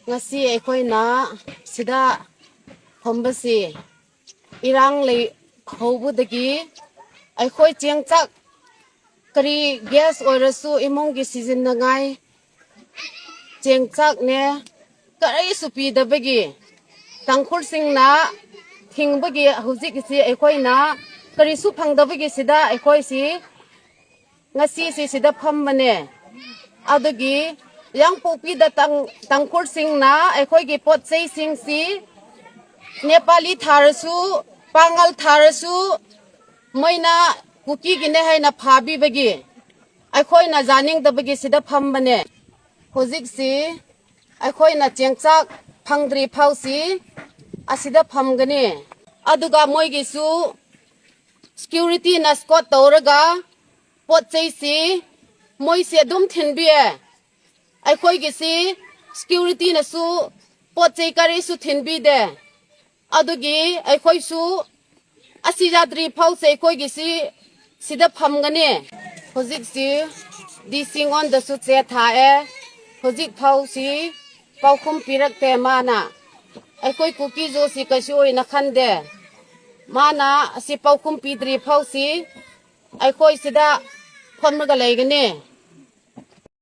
ngasi aikoina sida hombasi irang le hobudagi aikoi chengchak kari gas oirasu imong gi season na ngai chengchak ne kari supi dabagi tangkhul singna thingbagi hujik si aikoina kari su phangdabagi sida aikoi si ngasi si sida phambane adugi yang popi da tangkhul singna aikoi gi pot sei sing si Nepali tharasu pangal tharasu moina kuki gine haina phabi bagi aikoi na janing da bagi sida phambane hojik si aikoi na chengchak fangdre phausi asida phamgani aduga moigi su security na squad tawraga pot chei si moi se dum thinbie aikoi gi si security na su pot chei kari su thinbi de adugi aikoi su asijadri phause aikoi gi si sida phamgani hojik si dising on da su che tha e hojik phausi paukhum pirak te mana aikoi kuki jo si kashi oina khande mana si paukhum pidri phausi aikoi sida phomraga leigani